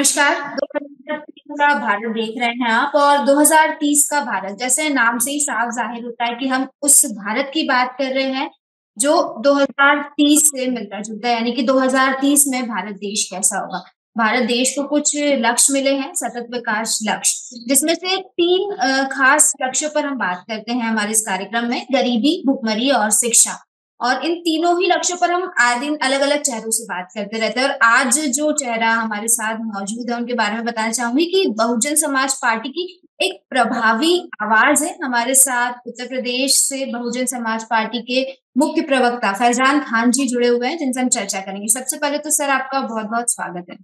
नमस्कार। 2030 का भारत देख रहे हैं आप और 2030 का भारत जैसे नाम से ही साफ जाहिर होता है कि हम उस भारत की बात कर रहे हैं जो 2030 से मिलता जुलता है, यानी कि 2030 में भारत देश कैसा होगा। भारत देश को कुछ लक्ष्य मिले हैं, सतत विकास लक्ष्य, जिसमें से तीन खास लक्ष्यों पर हम बात करते हैं हमारे इस कार्यक्रम में: गरीबी, भुखमरी और शिक्षा। और इन तीनों ही लक्ष्यों पर हम आए दिन अलग-अलग चेहरों से बात करते रहते हैं और आज जो चेहरा हमारे साथ मौजूद है, उनके बारे में बताना चाहूँगी कि बहुजन समाज पार्टी की एक प्रभावी आवाज़ है। हमारे साथ उत्तर प्रदेश से बहुजन समाज पार्टी के मुख्य प्रवक्ता फैज़ान खान जी जुड़े हुए हैं, जिनसे हम चर्चा करेंगे। सबसे पहले तो सर आपका बहुत-बहुत स्वागत है।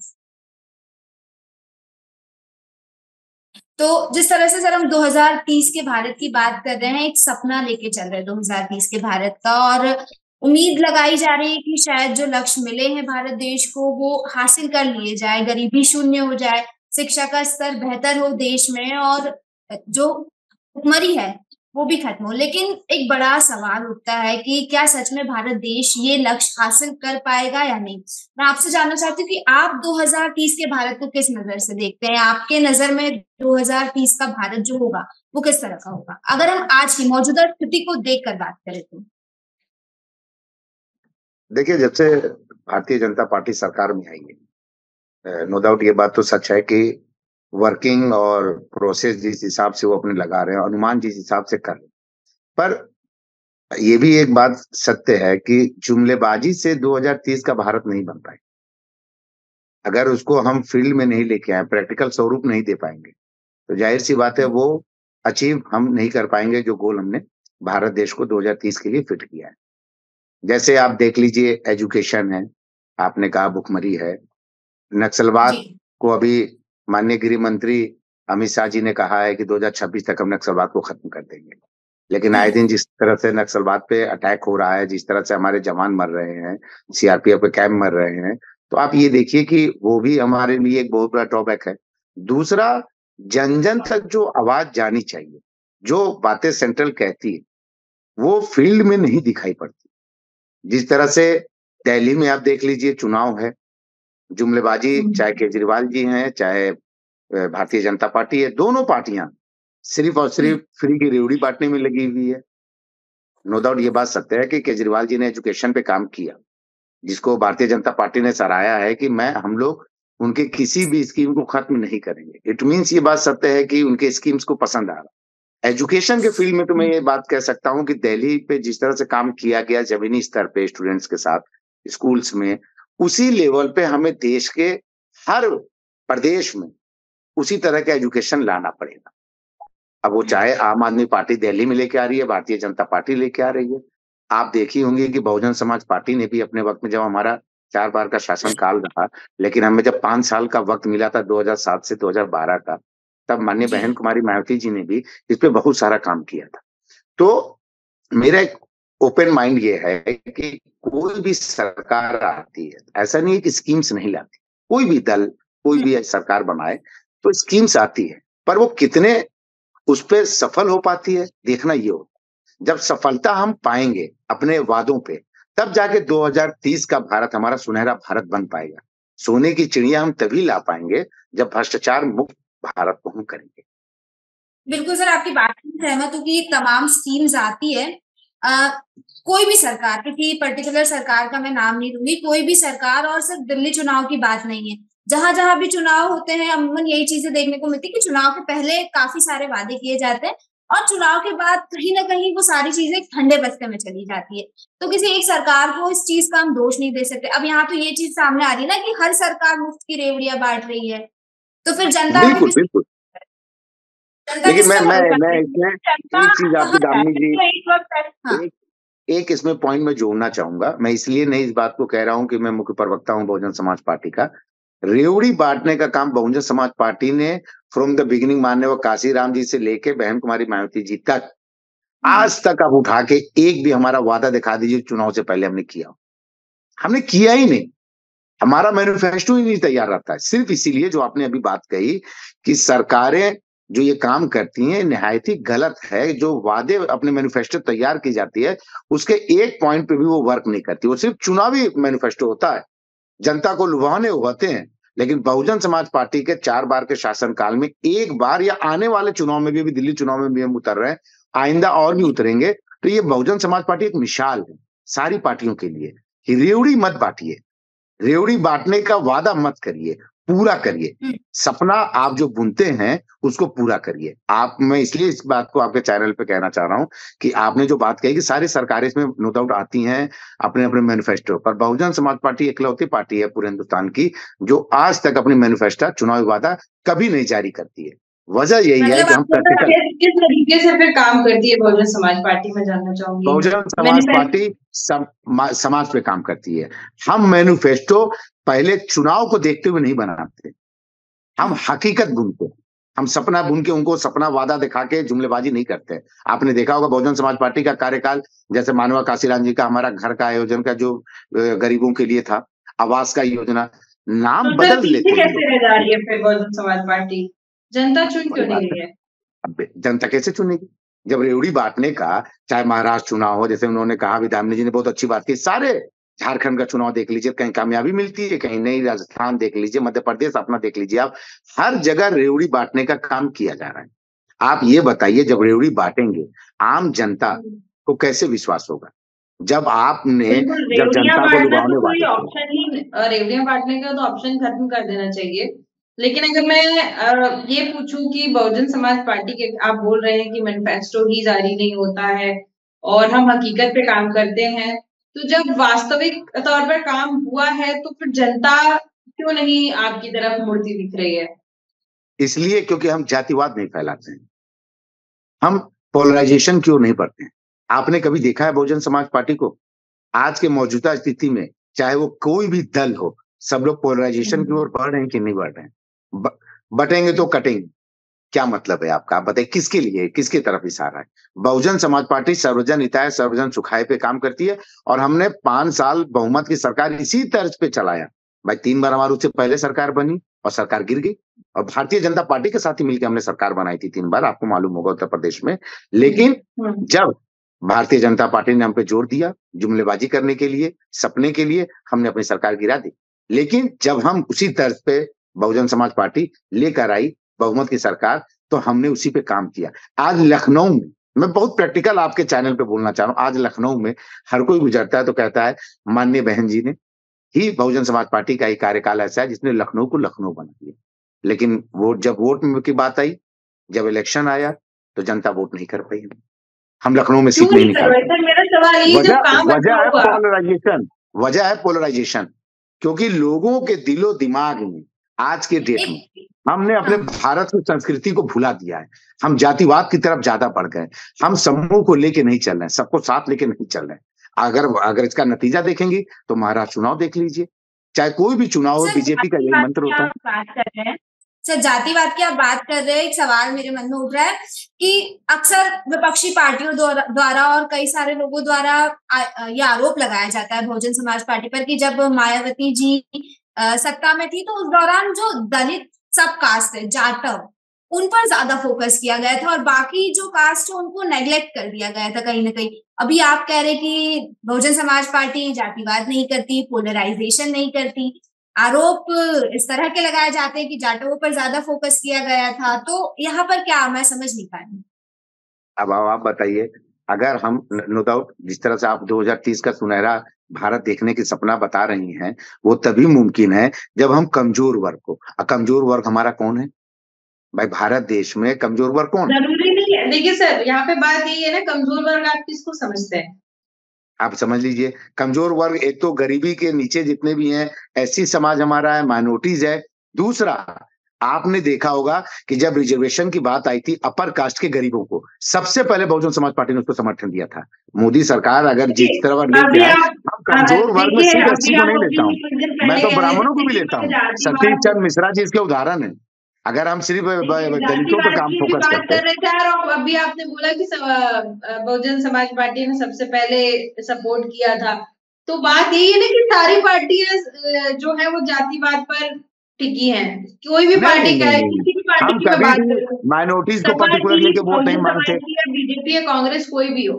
तो जिस तरह से सर हम 2030 के भारत की बात कर रहे हैं, एक सपना लेके चल रहे हैं 2030 के भारत का, और उम्मीद लगाई जा रही है कि शायद जो लक्ष्य मिले हैं भारत देश को वो हासिल कर लिए जाए, गरीबी शून्य हो जाए, शिक्षा का स्तर बेहतर हो देश में, और जो भुखमरी है वो भी खत्म हो। लेकिन एक बड़ा सवाल उठता है कि क्या सच में भारत देश ये लक्ष्य हासिल कर पाएगा या नहीं? मैं आपसे जानना चाहती हूँ कि आप 2030 के भारत को किस नज़र से देखते हैं? आपके नज़र में 2030 का भारत जो होगा, वो किस तरह का होगा? अगर हम आज की मौजूदा स्थिति को देखकर बात करें तो? देखिए, जब से भारतीय जनता पार्टी सरकार में आई है, नो डाउट ये बात तो सच है कि वर्किंग और प्रोसेस जिस हिसाब से वो अपने लगा रहे हैं, अनुमान जिस हिसाब से कर रहे हैं, पर ये भी एक बात सत्य है कि जुमलेबाजी से 2030 का भारत नहीं बन पाएगा। अगर उसको हम फील्ड में नहीं लेके आए, प्रैक्टिकल स्वरूप नहीं दे पाएंगे, तो जाहिर-सी बात है वो अचीव हम नहीं कर पाएंगे जो गोल हमने भारत देश को 2030 के लिए फिट किया है। जैसे आप देख लीजिए, एजुकेशन है, आपने कहा भुखमरी है, जी। नक्सलवाद को अभी माननीय गृह मंत्री अमित शाह जी ने कहा है कि 2026 तक हम नक्सलवाद को खत्म कर देंगे। लेकिन आए दिन जिस तरह से नक्सलवाद पे अटैक हो रहा है, जिस तरह से हमारे जवान मर रहे हैं, सीआरपीएफ के कैंप मर रहे हैं, तो आप ये देखिए कि वो भी हमारे लिए एक बहुत बड़ा ड्रॉबैक है। दूसरा, जन-जन तक जो आवाज़ जानी चाहिए, जो बातें सेंट्रल कहती है, वो फील्ड में नहीं दिखाई पड़ती। जिस तरह से दिल्ली में आप देख लीजिए, चुनाव है, जुमलेबाजी चाहे केजरीवाल जी हैं, चाहे भारतीय जनता पार्टी है, दोनों पार्टियां सिर्फ और हुँ, सिर्फ फ्री की रेवड़ी बांटने में लगी हुई है। नो डाउट ये बात सत्य है कि केजरीवाल जी ने एजुकेशन पे काम किया, जिसको भारतीय जनता पार्टी ने सराहा है कि मैं हम लोग उनके किसी भी स्कीम को खत्म नहीं करेंगे। इट मीन्स ये बात सत्य है कि उनके स्कीम्स को पसंद आ रहा। एजुकेशन के फील्ड में तो मैं हुँ। ये बात कह सकता हूँ कि दिल्ली पे जिस तरह से काम किया गया ज़मीनी स्तर पे स्टूडेंट्स के साथ, स्कूल्स में, उसी लेवल पे हमें देश के हर प्रदेश में उसी तरह का एजुकेशन लाना पड़ेगा। अब वो चाहे आम आदमी पार्टी दिल्ली में लेके आ रही है, भारतीय जनता पार्टी लेके आ रही है। आप देखी होंगी कि बहुजन समाज पार्टी ने भी अपने वक़्त में, जब हमारा 4 बार का शासनकाल रहा, लेकिन हमें जब 5 साल का वक़्त मिला था 2007 से 2012 का, तब माननीय जी। बहन कुमारी मायावती जी ने भी इस पे बहुत सारा काम किया था। तो मेरा एक ओपन माइंड ये है कि कोई भी सरकार आती है, ऐसा नहीं है कि स्कीम्स नहीं लाती। कोई भी दल, कोई हुँ, भी सरकार बनाए, तो स्कीम्स आती है, पर वो कितने उस पे सफल हो पाती है, देखना ये होता है। जब सफलता हम पाएँगे अपने वादों पे, तब जाके 2030 का भारत हमारा सुनहरा भारत बन पाएगा। सोने की चिड़िया हम तभी ला पाएँगे, जब भ्रष्टाचार मुक्त भारत को हम करेंगे। बिल्कुल सर, आपकी बात से सहमत हूँ कि तमाम स्कीम्स आती है। अ, कोई भी सरकार, किसी पर्टिकुलर सरकार का मैं नाम नहीं लूँगी, कोई भी सरकार, और सिर्फ़ दिल्ली चुनाव की बात नहीं है। जहाँ-जहाँ भी चुनाव होते हैं, अमूमन यही चीज़ें देखने को मिलती है कि चुनाव के पहले काफ़ी सारे वादे किए जाते हैं और चुनाव के बाद कहीं न कहीं वो सारी चीज़ें ठंडे बस्ते में चली जाती है। तो किसी एक सरकार को इस चीज़ का हम दोष नहीं दे सकते। अब यहाँ तो ये चीज़ सामने आ रही है ना कि हर सरकार मुफ्त की रेवड़ियाँ बाँट रही है, तो फिर जनता को बिल्कुल, किस बिल्कुल। जनता देखिए, किससे भरोसा मैं करेगी? इसमें जनता एक चीज़ कहाँ आपकी है? दामिनी जी, तो एक वक़्त हाँ, एक एक इसमें पॉइंट मैं जोड़ना चाहूँगा। मैं इसलिए नहीं इस बात को कह रहा हूँ कि मैं मुख्य प्रवक्ता हूँ बहुजन समाज पार्टी का। रेवड़ी बाँटने का काम बहुजन समाज पार्टी ने फ्रॉम द बिगिनिंग, माननीय वो काशीराम जी से लेके बहन कुमारी मायावती जी तक, हुँ, आज तक आप उठा के एक भी हमारा वादा दिखा दीजिए चुनाव से पहले हमने किया हो। हमने किया ही नहीं। हमारा मैनिफेस्टो ही नहीं तैयार रहता है। सिर्फ़ इसीलिए जो आपने अभी बात कही कि सरकारें जो ये काम करती हैं, निहायत ही गलत है। जो वादे अपने मैनिफेस्टो तैयार की जाती है, उसके एक पॉइंट पे भी वो वर्क नहीं करती। वो सिर्फ़ चुनावी मैनिफेस्टो होता है। जनता को लुभाने होते हैं, लेकिन बहुजन समाज पार्टी के 4 बार के शासनकाल में एक बार या आने वाले चुनाव में भी दिल्ली चुनाव में भी हम उतर रहे हैं, आइंदा और भी उतरेंगे। तो ये बहुजन समाज पार्टी एक मिसाल है सारी पार्टियों के लिए कि रेवड़ी मत बांटिए, रेवड़ी बांटने का वादा मत करिए, पूरा करिए। सपना आप जो बुनते हैं उसको पूरा करिए। आप मैं इसलिए इस बात को आपके चैनल पे कहना चाह रहा हूं कि आपने जो बात कही कि सारी सरकारें इसमें नो डाउट आती हैं अपने अपने मैनिफेस्टो पर, बहुजन समाज पार्टी इकलौती पार्टी है पूरे हिंदुस्तान की जो आज तक अपनी मैनिफेस्टो चुनावी वादा कभी नहीं जारी करती है। वजह यही है मतलब कि हम आपको पता प्रैक्टिकल। है किस तरीके से फिर काम करती है बहुजन समाज पार्टी, मैं जानना चाहूंगी। बहुजन समाज मैनिफेस्टो पार्टी समाज पे काम करती है। हम मैनिफेस्टो पहले चुनाव को देखते हुए नहीं बनाते, हम हकीकत बुनते हैं। हम सपना बुन के उनको सपना वादा दिखा के जुमलेबाजी नहीं करते। आपने देखा होगा बहुजन समाज पार्टी का कार्यकाल, जैसे मानवा काशीराम जी का हमारा घर का आयोजन का जो गरीबों के लिए था, आवास का योजना, नाम तो सर बदल पीछे लेते हैं कैसे लोग। रह जा रही है फिर बहुजन समाज पार्टी? जनता चुन वही क्यों नहीं बात है, रही है? अब जनता कैसे चुनेगी जब रेवड़ी बांटने का, चाहे महाराष्ट्र चुनाव हो, जैसे उन्होंने कहा, विधायक जी ने बहुत अच्छी बात की, सारे झारखंड का चुनाव देख लीजिए, कहीं कामयाबी मिलती है, कहीं नहीं, राजस्थान देख लीजिए, मध्य प्रदेश अपना देख लीजिए आप, हर जगह रेवड़ी बांटने का काम किया जा रहा है। आप ये बताइए, जब रेवड़ी बांटेंगे आम जनता को कैसे विश्वास होगा? जब आपने, बिल्कुल, जब रेवड़ियाँ जनता को बाँटना तो लुभावने कोई वादे किए। ऑप्शन ही रेवड़ियाँ बाँटने का तो ऑप्शन खत्म कर देना चाहिए। लेकिन अगर मैं ये पूछूँ कि बहुजन समाज पार्टी के आप बोल रहे हैं कि मैनिफेस्टो ही जारी नहीं होता है और हम हकीकत पे काम करते हैं। तो जब वास्तविक तौर पर काम हुआ है तो फिर जनता क्यों नहीं आपकी तरफ मुड़ती दिख रही है? इसलिए क्योंकि हम जातिवाद नहीं फैलाते हैं, हम पोलराइजेशन क्यों नहीं बढ़ते हैं। आपने कभी देखा है बहुजन समाज पार्टी को? आज के मौजूदा स्थिति में चाहे वो कोई भी दल हो, सब लोग पोलराइजेशन की ओर बढ़ रहे हैं कि नहीं बढ़ रहे हैं? बटेंगे तो कटेंगे, क्या मतलब है आपका? आप बताइए किसके लिए, किसकी तरफ इशारा है? बहुजन समाज पार्टी सर्वजन हिताय सर्वजन सुखाय पे काम करती है और हमने 5 साल बहुमत की सरकार इसी तर्ज पे चलाया। भाई 3 बार हमारी उससे पहले सरकार बनी और सरकार गिर गई, और भारतीय जनता पार्टी के साथ ही मिलकर हमने सरकार बनाई थी 3 बार, आपको मालूम होगा उत्तर प्रदेश में। लेकिन जब भारतीय जनता पार्टी ने हम पे जोर दिया जुमलेबाजी करने के लिए, सपने के लिए, हमने अपनी सरकार गिरा दी। लेकिन जब हम उसी तर्ज पे बहुजन समाज पार्टी लेकर आई बहुमत की सरकार, तो हमने उसी पे काम किया। आज लखनऊ में, मैं बहुत प्रैक्टिकल आपके चैनल पे बोलना चाह रहा हूँ, आज लखनऊ में हर कोई गुजरता है तो कहता है माननीय बहन जी ने ही, बहुजन समाज पार्टी का ही कार्यकाल ऐसा है जिसने लखनऊ को लखनऊ बना दिया। लेकिन जब वोट की बात आई, जब इलेक्शन आया, तो जनता वोट नहीं कर पाई। हम लखनऊ में क्यों सीट नहीं नहीं निकाल करवाई? पाए। सर मेरा सवाल ये, जब वजह काम अच्छा वजह है हुआ। पोलराइजेशन, वजह है पोलराइजेशन, क्योंकि लोगों के दिलो दिमाग में आज के डेट में एक हमने अपने हाँ, भारत की संस्कृति को भुला दिया है। हम जातिवाद की तरफ ज्यादा बढ़ गए, हम समूह को लेके नहीं चल रहे हैं, सबको साथ लेके नहीं चल रहे हैं। अगर अगर इसका नतीजा देखेंगे तो महाराष्ट्र चुनाव देख लीजिए, चाहे कोई भी चुनाव हो, सर बीजेपी का यही जातिवाद मंत्र की होता है। आप बात कर रहे हैं। सर जातिवाद की आप बात कर रहे हैं, एक सवाल मेरे मन में उठ रहा है कि अक्सर विपक्षी पार्टियों द्वारा और कई सारे लोगों द्वारा ये आरोप लगाया जाता है बहुजन समाज पार्टी पर कि जब मायावती जी सत्ता में थी तो उस दौरान जो दलित सब कास्ट है, जाटव, उन पर ज्यादा फोकस किया गया था और बाकी जो कास्ट है उनको नेग्लेक्ट कर दिया गया था कहीं ना कहीं। अभी आप कह रहे कि बहुजन समाज पार्टी जातिवाद नहीं करती, पोलराइजेशन नहीं करती, आरोप इस तरह के लगाए जाते हैं कि जाटवों पर ज्यादा फोकस किया गया था, तो यहाँ पर क्या, मैं समझ नहीं पा रही। अब आप बताइए, अगर हम नो डाउट जिस तरह से आप 2030 का सुनहरा भारत देखने की सपना बता रही हैं, वो तभी मुमकिन है जब हम कमजोर वर्ग को, कमजोर वर्ग हमारा कौन है भाई? भारत देश में कमजोर वर्ग कौन है? जरूरी नहीं है, देखिए सर यहाँ पे बात यही है ना, कमजोर वर्ग आप किसको समझते हैं? आप समझ लीजिए, कमजोर वर्ग एक तो गरीबी के नीचे जितने भी हैं, एससी समाज हमारा है, माइनॉरिटीज है। दूसरा, आपने देखा होगा कि जब रिजर्वेशन की बात आई थी अपर कास्ट के गरीबों को, सबसे पहले बहुजन समाज पार्टी ने उसको समर्थन दिया था। मोदी सरकार अगर जिस देखिए तरह लेके अभी आए, आप हम कमजोर वर्ग में देखिए सिर्फ एससी अभी को आप नहीं लेता अभी हूँ, कुछ दिन मैं पहले तो कह रहे ब्राह्मणों थे को भी कि लेता हूँ। सतीश जातिवाद, चंद्र मिश्रा जी इसके उदाहरण है। अगर हम सिर्फ देखिए दलितों पर जातिवाद काम की भी फोकस बात करते, कर रहे थे और अभी आपने बोला कि बहुजन समाज पार्टी ने सबसे पहले सपोर्ट किया था। तो बात यही है ना कि सारी पार्टियां जो है वो जातिवाद पर टिकी हैं। कोई भी नहीं नहीं पार्टी का नहीं है, नहीं, किसी भी पार्टी हम की मैं कभी बात भी करूं, माइनॉरिटीज को सपा पर्टिकुलर की, लेके वोट नहीं बहुजन मांगते। समाज की या बीजेपी या कांग्रेस, कोई भी हो।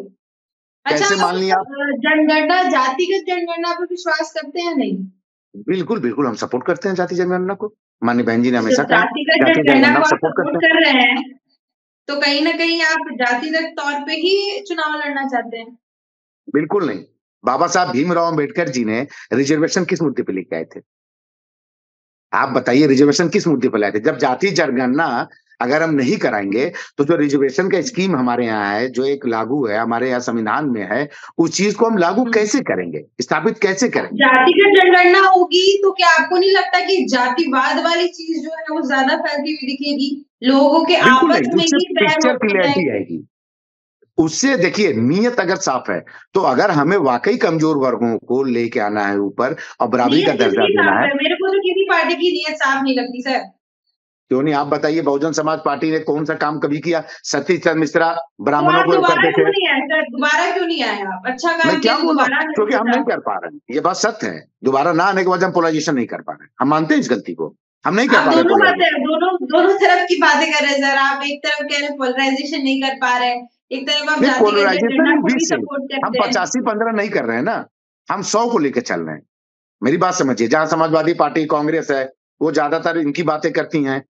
अच्छा, कैसे मान लिया? आप जनगणना, जातिगत जनगणना पर विश्वास करते हैं नहीं? बिल्कुल, बिल्कुल हम सपोर्ट करते हैं जाति जनगणना को। माननीय बहन जी ने तो हमेशा कहा है, जातिगत जाति जनगणना जनगणना को को आप सपोर्ट करते सपोर्ट हैं। कर रहे हैं, तो कहीं न कहीं आप जातिगत तौर पे ही चुनाव लड़ना चाहते हैं। बिल्कुल नहीं। बाबा साहब भीमराव अम्बेडकर जी ने रिजर्वेशन किस मुद्दे पे लेके आए थे? आप बताइए रिजर्वेशन किस मुद्दे पर लाए थे? जब जाति जनगणना अगर हम नहीं कराएँगे, तो जो रिजर्वेशन का स्कीम हमारे यहाँ है, जो एक लागू है, हमारे यहाँ संविधान में है, उस चीज़ को हम लागू कैसे करेंगे? स्थापित कैसे करेंगे? जातिगत जनगणना होगी तो क्या आपको नहीं लगता कि जातिवाद वाली चीज़ जो है वो ज़्यादा फैलती हुई दिखेगी? लोगों के बिल्कुल आपस नहीं, में उससे ही बैर पिक्चर होते क्लैरिटी जाएँगे। आएगी। उससे देखिए नीयत अगर साफ है, तो अगर हमें वाक़ई कमज़ोर वर्गों को लेके आना है ऊपर और बराबरी का नीयत दर्जा किसकी देना साफ है, है? मेरे को तो किसी पार्टी की नीयत साफ नहीं लगती सर। क्यों नहीं आप बताइए बहुजन समाज पार्टी ने कौन-सा काम कभी किया? सतीश चंद्र मिश्रा तो ब्राह्मणों आप को दोबारा करते क्यों थे। नहीं आए सर? दोबारा क्यों नहीं आए आप? अच्छा मैं काम क्या किया तो बोल रहा हूँ? दोबारा आना क्योंकि चाहिए हम था। नहीं कर पा रहे हैं। ये बात सत्य है। दोबारा ना आने के वजह हम पोलराइज़ेशन नहीं कर पा रहे हैं। हम मानते हैं इस गलती को। हम नहीं कर आप पा रहे दोनों पोलराइज़ेशन। बातें दोनों दोनों तरफ की बातें कर रहे हैं सर। आप एक तरफ कह रहे हैं पोलराइजेशन नहीं कर पा रहे हैं, एक तरफ आप नहीं जातिगत पोलराइज़ेशन जनगणना इज़ को भी दिस थिंग। सपोर्ट हम करते हैं। 85-15 नहीं कर रहे हैं ना। हम 100 को लेके चल रहे हैं। मेरी बात समझिए, जहाँ समाजवादी पार्टी, कांग्रेस है, वो ज़्यादातर इनकी बातें करती हैं,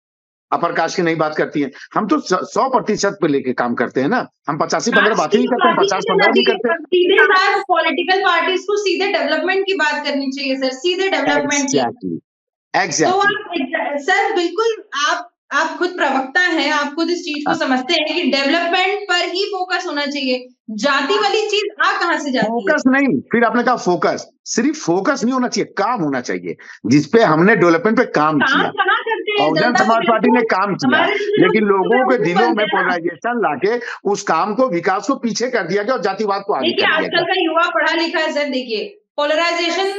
अपर कास्ट की नहीं बात करती हैं। हम तो 100% पे लेके काम करते हैं ना। हम 85-15 कास्ट बात की ही नहीं तो करते, हम बात ही नहीं करना 50-15 नहीं चाहिए। करते। अब सीधे साथ पॉलिटिकल पार्टीज को सीधे डेवलपमेंट की बात करनी चाहिए सर, सीधे डेवलपमेंट की। एग्ज़ैक्टली, तो एग्ज़ैक्टली। आप सर बिल्कुल आप खुद प्रवक्ता हैं, आप खुद इस चीज़ को हाँ, समझते हैं कि डेवलपमेंट पर ही फ़ोकस होना चाहिए। जाति वाली चीज़ आ कहाँ से जाती है? फ़ोकस नहीं, फिर आपने कहा फ़ोकस। सिर्फ़ फ़ोकस नहीं होना चाहिए, काम होना चाहिए, जिस पे हमने डेवलपमेंट पे काम काम किया। कहाँ करते हैं? बहुजन जनता को समाज पार्टी ने बेवकूफ काम किया, हमारे जैसे लोग लेकिन लोगों के बेवकूफ दिलों बनते में हैं ना। पोलराइज़ेशन लाके उस काम को, विकास को पीछे कर दिया गया और जातिवाद को आगे देखिए, कर दिया आजकल गया। का युवा पढ़ा लिखा है सर देखिए, पोलराइज़ेशन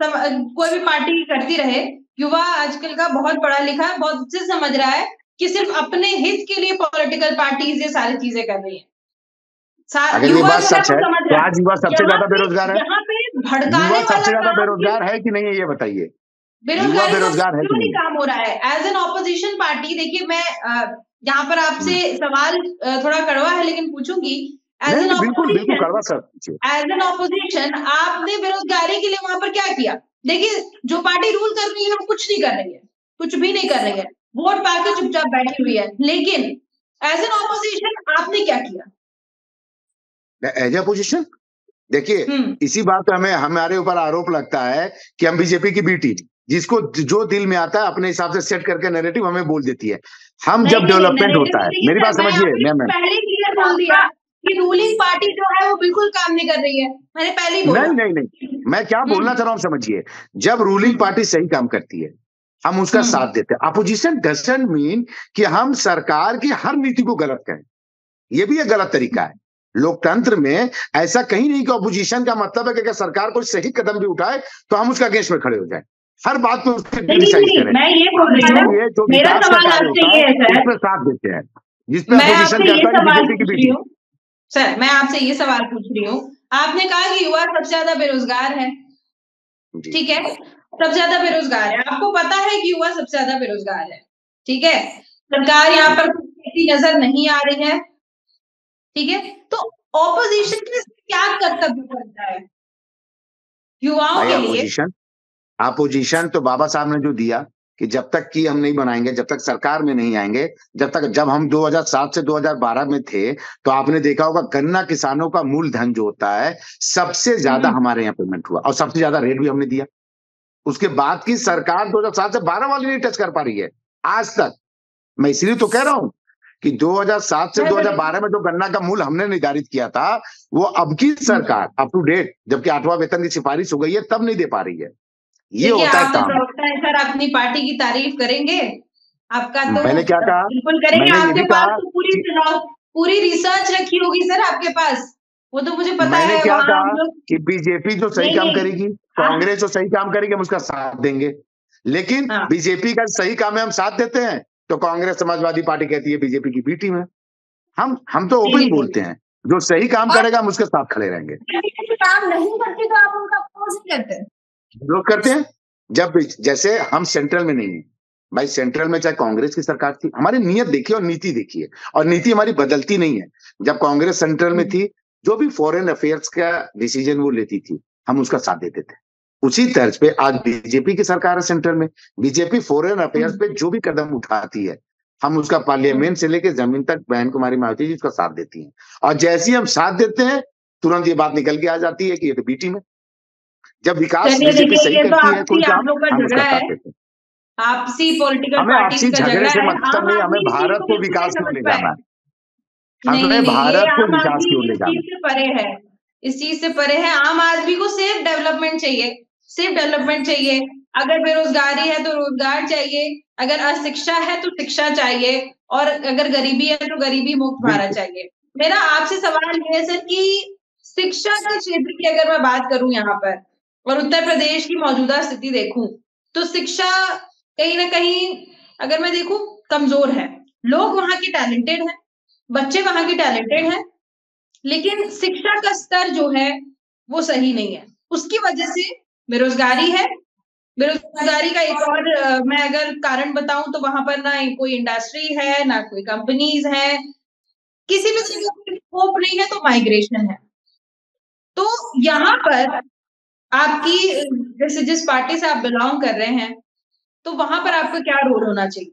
कोई भी पार्टी करती रहे, युवा आजकल का बहुत पढ़ा लिखा है, बहुत अच्छे से समझ रहा है कि सिर्फ़ अपने हित के लिए पॉलिटिकल पार्टीज़ ये सारी चीज़ें कर रही हैं। अगर ये युवा बात जो है सच वो है, समझ तो रहा है। आज युवा सबसे ज़्यादा बेरोज़गार है। यहाँ पे युवा भड़काने सबसे वाला ज़्यादा काम बेरोज़गार है कि नहीं है, ये बताइए? युवा बेरोज़गारी का बेरोज़गार है कि क्यों नहीं नहीं है? काम हो रहा है? एज़ एन ऑपोज़िशन पार्टी देखिए मैं यहाँ पर हुँ। आपसे सवाल थोड़ा कड़वा है लेकिन पूछूँगी। नहीं, नहीं, बिल्कुल, बिल्कुल कड़वा सर पूछिए। एज़ एन ऑपोज़िशन आपने बेरोज़गारी के लिए वहाँ पर क्या किया? देखिए, जो पार्टी रूल कर रही है वो कुछ नहीं कर रही है, कुछ भी नहीं कर रही है। वोट पाके चुपचाप बैठी हुई है। लेकिन एज़ एन ऑपोज़िशन आपने क्या किया? एज़ अ पोज़ीशन देखिए, हुँ। इसी बात पे हमें हमारे ऊपर आरोप लगता है कि हम बीजेपी की बी टीम, जिसको जो दिल में आता है अपने हिसाब से सेट करके नैरेटिव हमें बोल देती है। हम नहीं, जब नहीं, नहीं, डेवलपमेंट नैरेटिव होता तो है, देखिए मेरी सर बात मैं समझिए आपको मैम। पहले ही क्लियर बोल दिया कि रूलिंग पार्टी जो है वो बिल्कुल काम नहीं कर रही है। मैंने पहले ही बोला। नहीं, नहीं, नहीं, मैं क्या हुँ, बोलना चाह रहा हूँ समझिए, जब रूलिंग हुँ, पार्टी सही काम करती है, हम उसका हुँ। साथ देते हैं। अपोज़िशन डज़न्ट मीन कि हम सरकार की हर नीति को गलत कहें। ये भी एक गलत तरीका है। लोकतंत्र में ऐसा कहीं नहीं कि अपोज़िशन का मतलब है कि अगर सरकार कोई सही कदम भी उठाए, तो हम उसके अगेंस्ट में खड़े हो जाएँ। हर बात पे उसकी नहीं, नहीं, क्रिटिसाइज़ नहीं, करें। मैं ये बोल हम रही हूँ, इसीलिए जो मेरा विकास का सवाल कार्य आपसे होता है, ये है सर, उसमें साथ देते हैं। जिस पे मैं अपोज़िशन आपसे ये कहता है कि सवाल बीजेपी की पूछ बी रही टीम। हूँ सर, मैं आपसे ये सवाल पूछ रही हूँ, आपने कहा कि युवा सबसे ज़्यादा बेरोज़गार है, जी। ठीक है? सबसे ज़्यादा बेरोज़गार है, आपको पता है कि युवा सबसे ज़्यादा बेरोज़गार है, ठीक है? सरकार यहाँ पर कुछ कहती नज़र नहीं आ रही है, ठीक है? तो ऑपोज़िशन के क्या कर्तव्य बनता है युवाओं भाई के लिए? अपोज़िशन तो बाबा साहब ने जो दिया कि जब तक कि हम नहीं बनाएँगे, जब तक सरकार में नहीं आएँगे, जब हम 2007 से 2012 में थे, तो आपने देखा होगा गन्ना किसानों का मूलधन जो होता है, सबसे ज़्यादा हुँ, हमारे यहाँ पेमेंट हुआ और सबसे ज़्यादा रेट भी हमने दिया। उसके बाद की सरकार 2007 से 12 वाली नहीं टच कर पा रही है, आज तक। मैं इसलिए तो कह रहा हूँ कि 2007 से मैं बता 2012 में जो गन्ना का मूल्य हमने निर्धारित किया था, वो अब की हुँ, सरकार अप टू डेट जबकि 8वां वेतन की सिफारिश हो गई है, तब नहीं दे पा रही है। ये देखिए होता है आप तो काम। प्रवक्ता हैं सर, अपनी पार्टी की तारीफ़ करेंगे, आपका तो मैंने क्या कहा? बिल्कुल करेंगे, मैंने ये आपके भी पास कहा तो कि पूरी रिसर्च रखी होगी सर आपके पास, वो तो मुझे पता मैंने है क्या वहाँ हम कहा लोग कि बीजेपी जो सही नहीं, काम नहीं, करेगी, आप कांग्रेस जो सही काम करेगी, हम उसका साथ देंगे। लेकिन हाँ, बीजेपी का सही काम में हम साथ देते हैं, तो कांग्रेस समाजवादी पार्टी कहती है बीजेपी की बी टीम है। हम तो नहीं, ओपन नहीं बोलते बोलिए हैं, जो सही काम और करेगा हम उसके साथ खड़े रहेंगे। काम नहीं करती तो आप उनका अपोज़ नहीं करते? लोग करते हैं, जब जैसे हम सेंट्रल में नहीं है, भाई सेंट्रल में चाहे कांग्रेस की सरकार थी, हमारी नीयत देखिए और नीति देखिए और नीति हमारी बदलती नहीं है। जब कांग्रेस सेंट्रल में हुँ, थी, जो भी फॉरेन अफेयर्स का डिसीजन वो लेती थी, हम उसका साथ देते थे। उसी तर्ज पे आज बीजेपी की सरकार है सेंटर में, बीजेपी फॉरेन अफेयर्स पे जो भी कदम उठाती है, हम उसका पार्लियामेंट से लेकर जमीन तक बहन कुमारी मायावती जी उसका साथ देती हैं। और जैसे ही हम साथ देते हैं, तुरंत ये बात निकल के आ जाती है कि ये तो बी टीम है। जब विकास चलिए बीजेपी देखिए, सही ये तो करती है आपसी कोई आप काम, लोग का हम झगड़ा उसका है, साथ देते हैं। आपसी पॉलिटिकल हमें पार्टीज आपसी का झगड़े झगड़ा से है। मतलब आम नहीं, हमें आदमी इस चीज भारत को को बिल्कुल नहीं विकास की ओर समझ ले पाए। जाना है, नहीं हमें नहीं नहीं, ये भारत को आम विकास की आदमी ओर ले इस जाना चीज से परे है, इस चीज से परे है। आम आदमी को सिर्फ डेवलपमेंट चाहिए, सिर्फ डेवलपमेंट चाहिए। अगर बेरोजगारी है तो रोजगार चाहिए, अगर अशिक्षा है तो शिक्षा चाहिए, और अगर गरीबी है तो गरीबी मुक्त है। भारत चाहिए। मेरा आपसे सवाल ये है सर कि शिक्षा के क्षेत्र की अगर मैं बात करूं यहाँ पर, और उत्तर प्रदेश की मौजूदा स्थिति देखूं, तो शिक्षा कहीं ना कहीं अगर मैं देखूं कमजोर है। लोग वहां के टैलेंटेड हैं, बच्चे वहां के टैलेंटेड हैं, लेकिन शिक्षा का स्तर जो है वो सही नहीं है। उसकी वजह से बेरोजगारी है। बेरोजगारी का एक और मैं अगर कारण बताऊं तो वहां पर ना कोई इंडस्ट्री है, ना कोई कंपनीज है, किसी भी चीज का स्कोप नहीं है, तो माइग्रेशन है। तो यहाँ पर आपकी जैसे जिस पार्टी से आप बिलोंग कर रहे हैं, तो वहां पर आपका क्या रोल होना चाहिए?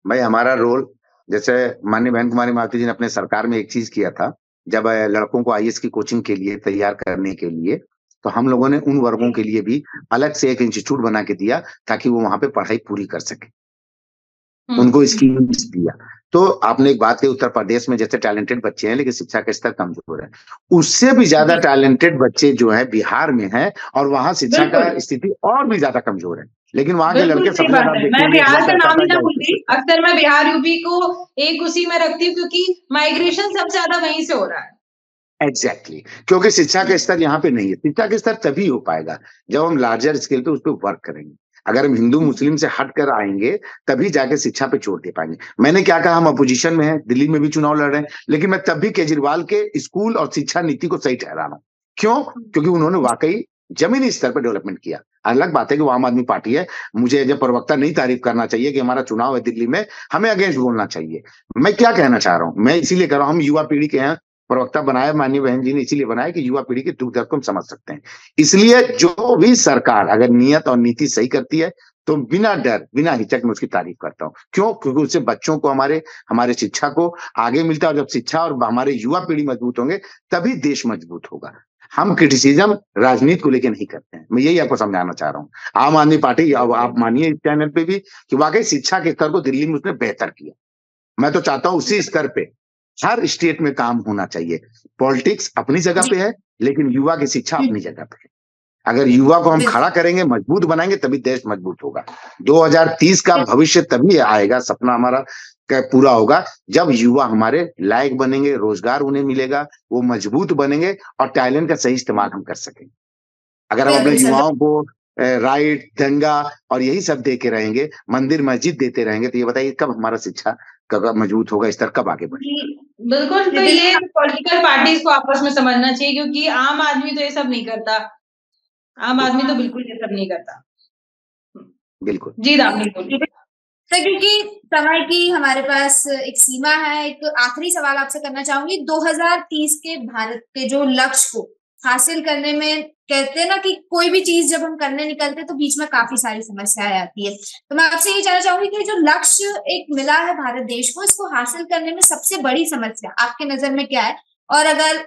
भाई हमारा रोल, जैसे माननीय बहन कुमारी मायावती जी ने अपने सरकार में एक चीज किया था, जब लड़कों को आईएएस की कोचिंग के लिए तैयार करने के लिए, तो हम लोगों ने उन वर्गों के लिए भी अलग से एक इंस्टीट्यूट बना के दिया ताकि वो वहां पे पढ़ाई पूरी कर सके, उनको स्कीम्स दिया। तो आपने एक बात कही, उत्तर प्रदेश में जैसे टैलेंटेड बच्चे हैं लेकिन शिक्षा का स्तर कमजोर है, उससे भी ज्यादा टैलेंटेड बच्चे जो है बिहार में हैं, और वहां शिक्षा का बिल्कुल स्थिति और भी ज्यादा कमजोर है, लेकिन वहां के बिल्कुल लड़के सही सबसे बात ज्यादा आप है। मैं देखेंगे हुआ बिहार का करता नाम ही था ना कि भूलती, अक्सर मैं बिहार यूपी को एक उसी में रखती हूँ, क्योंकि माइग्रेशन सबसे ज्यादा वहीं से हो रहा है। एग्जैक्टली क्योंकि शिक्षा का स्तर यहाँ पे नहीं है। शिक्षा का स्तर तभी हो पाएगा जब हम लार्जर स्केल पे उस पर वर्क करेंगे। अगर हम हिंदू मुस्लिम से हट कर आएंगे तभी जाके शिक्षा पे जोर दे पाएंगे। मैंने क्या कहा, हम अपोजिशन में हैं, दिल्ली में भी चुनाव लड़ रहे हैं, लेकिन मैं तब भी केजरीवाल के स्कूल और शिक्षा नीति को सही ठहरा रहा हूँ। क्यों? क्योंकि उन्होंने वाकई जमीनी स्तर पर डेवलपमेंट किया। अलग बात है कि वो आम आदमी पार्टी है, मुझे एज ए प्रवक्ता नहीं तारीफ करना चाहिए कि हमारा चुनाव है दिल्ली में, हमें अगेंस्ट बोलना चाहिए। मैं क्या कहना चाह रहा हूँ, मैं इसीलिए कह रहा हूँ, हम युवा पीढ़ी के हैं, प्रवक्ता बनाया माननीय बहन जी ने इसीलिए बनाया कि युवा पीढ़ी के दुख दर्द को हम समझ सकते हैं। इसलिए जो भी सरकार अगर नियत और नीति सही करती है तो बिना डर बिना हिचक में उसकी तारीफ करता हूँ। क्यों? क्योंकि उससे बच्चों को, हमारे शिक्षा को आगे मिलता है, और जब शिक्षा और हमारे युवा पीढ़ी मजबूत होंगे तभी देश मजबूत होगा। हम क्रिटिसिज्म राजनीति को लेकर नहीं करते हैं, मैं यही आपको समझाना चाह रहा हूँ। आम आदमी पार्टी, अब आप मानिए इस चैनल पे भी कि वाकई शिक्षा के स्तर को दिल्ली में उसने बेहतर किया। मैं तो चाहता हूं उसी स्तर पे हर स्टेट में काम होना चाहिए। पॉलिटिक्स अपनी जगह पे है, लेकिन युवा की शिक्षा अपनी जगह पे है। अगर युवा को हम खड़ा करेंगे, मजबूत बनाएंगे, तभी देश मजबूत होगा। 2030 का भविष्य तभी आएगा, सपना हमारा पूरा होगा जब युवा हमारे लायक बनेंगे, रोजगार उन्हें मिलेगा, वो मजबूत बनेंगे और टैलेंट का सही इस्तेमाल हम कर सकेंगे। अगर हम अपने युवाओं को राइट, दंगा और यही सब दे के रहेंगे, मंदिर मस्जिद देते रहेंगे, तो ये बताइए कब हमारा शिक्षा कब मजबूत होगा, स्तर कब आगे बढ़ेगा? बिल्कुल। तो ये पॉलिटिकल पार्टीज को आपस में समझना चाहिए, क्योंकि आम आदमी तो ये सब नहीं करता। आम आदमी तो बिल्कुल ये सब नहीं करता। बिल्कुल जी दामिनी बोलिए। तो क्योंकि समय की हमारे पास एक सीमा है, एक आखिरी सवाल आपसे करना चाहूंगी। 2030 के भारत के जो लक्ष्य को हासिल करने में, कहते हैं ना कि कोई भी चीज जब हम करने निकलते हैं तो बीच में काफी सारी समस्याएं आती है, तो मैं आपसे ये जानना चाहूंगी कि जो लक्ष्य एक मिला है भारत देश को, इसको हासिल करने में सबसे बड़ी समस्या आपके नजर में क्या है? और अगर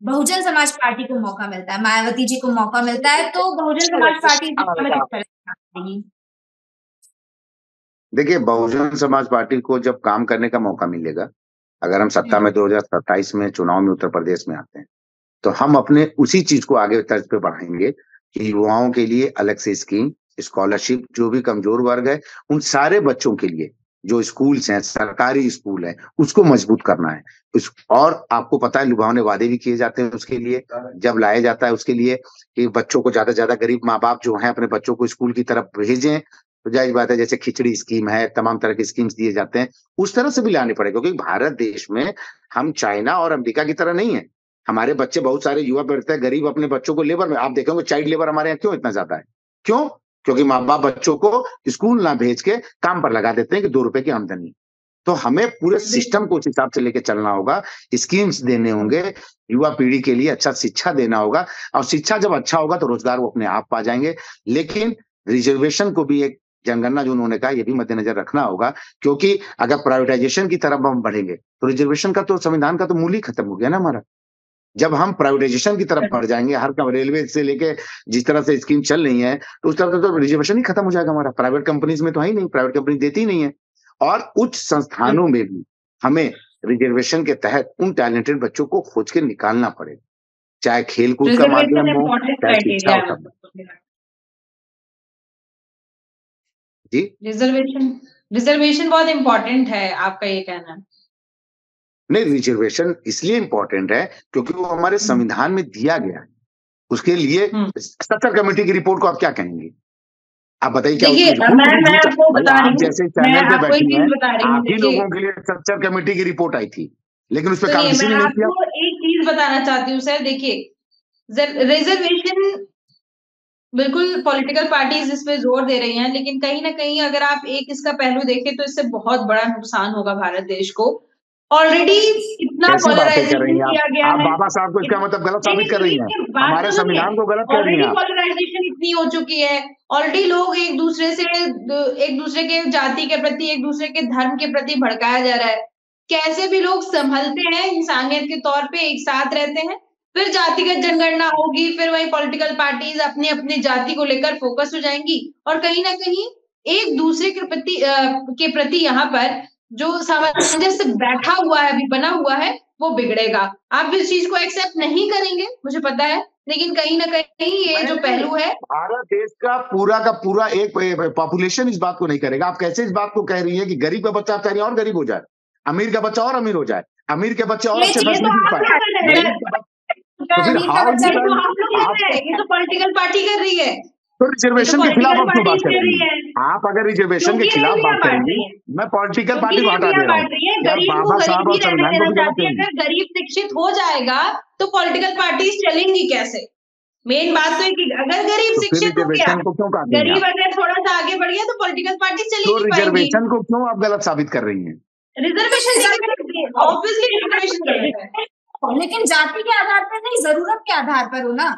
बहुजन समाज पार्टी को मौका मिलता है, मायावती जी को मौका मिलता है, तो बहुजन समाज पार्टी में किस तरह से काम करेगी? देखिए, बहुजन समाज पार्टी को जब काम करने का मौका मिलेगा, अगर हम सत्ता में 2027 में चुनाव में उत्तर प्रदेश में आते हैं, तो हम अपने उसी चीज को आगे तर्ज पे बढ़ाएंगे कि युवाओं के लिए अलग से स्कीम, स्कॉलरशिप, जो भी कमजोर वर्ग है उन सारे बच्चों के लिए जो स्कूल्स हैं, सरकारी स्कूल है, उसको मजबूत करना है। और आपको पता है लुभावने वादे भी किए जाते हैं उसके लिए, जब लाया जाता है उसके लिए कि बच्चों को ज्यादा से ज्यादा, गरीब माँ बाप जो हैं अपने बच्चों को स्कूल की तरफ भेजें, तो जाहिर बात है जैसे खिचड़ी स्कीम है, तमाम तरह के स्कीम्स दिए जाते हैं, उस तरह से भी लाने पड़ेगा। क्योंकि भारत देश में हम चाइना और अमेरिका की तरह नहीं है। हमारे बच्चे, बहुत सारे युवा बैठते हैं गरीब, अपने बच्चों को लेबर में, आप देखेंगे चाइल्ड लेबर हमारे यहाँ क्यों इतना ज्यादा है? क्यों? क्योंकि माँ बाप बच्चों को स्कूल ना भेज के काम पर लगा देते हैं कि 2 रुपए की आमदनी। तो हमें पूरे सिस्टम को उस हिसाब से लेके चलना होगा, स्कीम्स देने होंगे, युवा पीढ़ी के लिए अच्छा शिक्षा देना होगा, और शिक्षा जब अच्छा होगा तो रोजगार वो अपने आप पा जाएंगे। लेकिन रिजर्वेशन को भी एक जनगणना जो उन्होंने कहा, ये भी मद्देनजर रखना होगा, क्योंकि अगर प्राइवेटाइजेशन की तरफ हम बढ़ेंगे तो रिजर्वेशन का तो, संविधान का तो मूल ही खत्म हो गया ना हमारा। जब हम प्राइवेटाइजेशन की तरफ बढ़ जाएंगे, हर रेलवे से लेके जिस तरह से स्कीम चल रही है, तो उस तरह से तो रिजर्वेशन ही खत्म हो जाएगा हमारा। प्राइवेट कंपनीज में तो है ही नहीं, प्राइवेट कंपनी देती ही नहीं है। और उच्च संस्थानों में भी हमें रिजर्वेशन के तहत उन टैलेंटेड बच्चों को खोज के निकालना पड़ेगा, चाहे खेलकूद का माध्यम हो, चाहे शिक्षा हो। जी, रिजर्वेशन बहुत इंपॉर्टेंट है, आपका ये कहना है? नहीं, रिजर्वेशन इसलिए इंपॉर्टेंट है क्योंकि वो हमारे संविधान में दिया गया है। उसके लिए स्ट्रक्चर कमेटी की रिपोर्ट को आप क्या कहेंगे? आप बताइए क्या? देखिए, मैं आपको बता रही हूँ, जैसे चैनल पे बैठी हैं, आप ही लोगों के लिए स्ट्रक्चर कमेटी की रिपोर्ट आई थी, लेकिन उस पर काम किसी ने नहीं किया। आपको एक चीज बताना चाहती हूँ सर, देखिए रिजर्वेशन बिल्कुल पॉलिटिकल पार्टीज इस पे जोर दे रही हैं, लेकिन कहीं ना कहीं अगर आप एक इसका पहलू देखें तो इससे बहुत बड़ा नुकसान होगा भारत देश को। ऑलरेडी इतना पोलराइजेशन किया गया है। आप बाबा साहब को इसका मतलब गलत साबित कर रही हैं, हमारे संविधान को गलत कर रही हैं। पोलराइजेशन इतनी हो चुकी है, ऑलरेडी लोग एक दूसरे के जाति के प्रति, एक दूसरे के धर्म के प्रति भड़काया जा रहा है। कैसे भी लोग संभलते हैं, इंसानियत के तौर पे एक साथ रहते हैं, फिर जातिगत जनगणना होगी, फिर वही पॉलिटिकल पार्टीज अपने अपने जाति को लेकर फोकस हो जाएंगी, और कहीं ना कहीं एक दूसरे के प्रति यहाँ पर जो सामंजस्य बैठा हुआ है, अभी बना हुआ है, वो बिगड़ेगा। आप इस चीज को एक्सेप्ट नहीं करेंगे, मुझे पता है, लेकिन कहीं ना कहीं ये जो पहलू है, भारत देश का पूरा एक पॉपुलेशन इस बात को नहीं करेगा। आप कैसे इस बात को कह रही है कि गरीब का बच्चा आप चाह रही हैं और गरीब हो जाए, अमीर का बच्चा और अमीर हो जाए, अमीर के बच्चे और अच्छे फैसिलिटी पाए? ये तो पॉलिटिकल पार्टी कर रही है, तो रिजर्वेशन के खिलाफ आप क्यों बात कर रही हैं? आप अगर रिजर्वेशन के खिलाफ बात करेंगी, मैं पॉलिटिकल पार्टी को हटा दे रहा हूँ। बाबा साहब और संविधान को भी गलत करेंगे। अगर गरीब शिक्षित हो जाएगा तो पॉलिटिकल पार्टीज चलेंगी कैसे? मेन बात तो है कि अगर गरीब शिक्षित हो गया, गरीब अगर थोड़ा सा आगे बढ़ गया तो पॉलिटिकल पार्टी चली नहीं पाएगी। रिजर्वेशन को क्यों आप गलत साबित कर रही हैं? रिजर्वेशन ऑब्वियसली रिजर्वेशन, लेकिन जाति के आधार पर नहीं, जरूरत के आधार पर हो ना।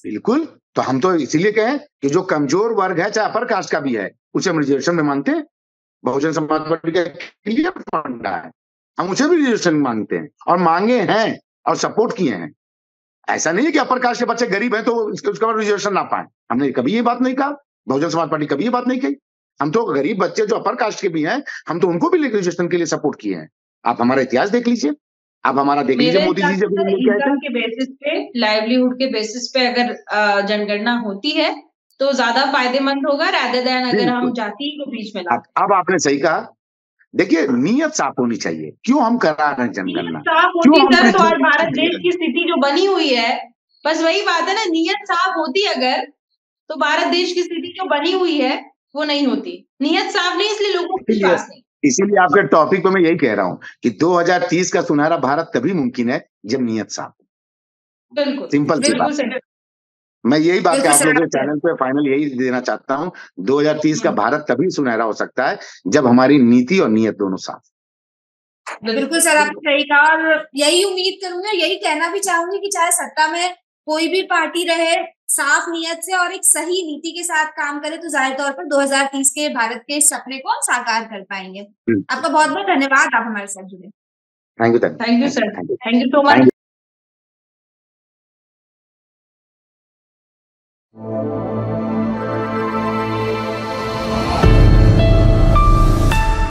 बिल्कुल, तो हम तो इसीलिए कहें कि जो कमजोर वर्ग है, चाहे अपर कास्ट का भी है, उसे हम रिजर्वेशन में मानते हैं। बहुजन समाज पार्टी का क्लियर फंडा है, हम उसे भी रिजर्वेशन मानते हैं और मांगे हैं और सपोर्ट किए हैं। ऐसा नहीं है कि अपर कास्ट के बच्चे गरीब हैं तो उसका रिजर्वेशन ना पाए। हमने कभी ये बात नहीं कहा, बहुजन समाज पार्टी कभी ये बात नहीं कही। हम तो गरीब बच्चे जो अपर कास्ट के भी हैं, हम तो उनको भी रिजर्वेशन के लिए सपोर्ट किए हैं। आप हमारा इतिहास देख लीजिए, आप हमारा देख लीजिए, मोदी जी जब इनकम के बेसिस पे, लाइवलीहुड के बेसिस पे अगर जनगणना होती है तो ज्यादा फायदेमंद होगा रादर देन अगर हम जाति को बीच में लाते। अब आपने सही कहा। देखिए, नीयत साफ होनी चाहिए। क्यों हम करा रहे हैं जनगणना? साफ होती सर तो आज भारत देश की स्थिति जो बनी हुई है, बस वही बात है ना, नीयत साफ होती अगर तो भारत देश की स्थिति जो बनी हुई है वो नहीं होती। नीयत साफ नहीं, इसलिए लोगों को विश्वास नहीं। इसीलिए आपके टॉपिक पे मैं यही कह रहा हूं कि 2030 का सुनहरा भारत तभी मुमकिन है जब नीयत साफ। बिल्कुल, सिंपल सी बात। मैं यही बात आप लोगों के चैनल पे फाइनल यही देना चाहता हूं, 2030 का भारत तभी सुनहरा हो सकता है जब हमारी नीति और नीयत दोनों साफ। बिल्कुल सर, आपने सही कहा, और यही उम्मीद करूंगा, यही कहना भी चाहूंगी कि चाहे सत्ता में कोई भी पार्टी रहे, साफ नियत से और एक सही नीति के साथ काम करे तो जाहिर तौर पर 2030 के भारत के सपने को हम साकार कर पाएंगे। आपका बहुत बहुत धन्यवाद, आप हमारे साथ जुड़े। Thank you sir, thank you so much.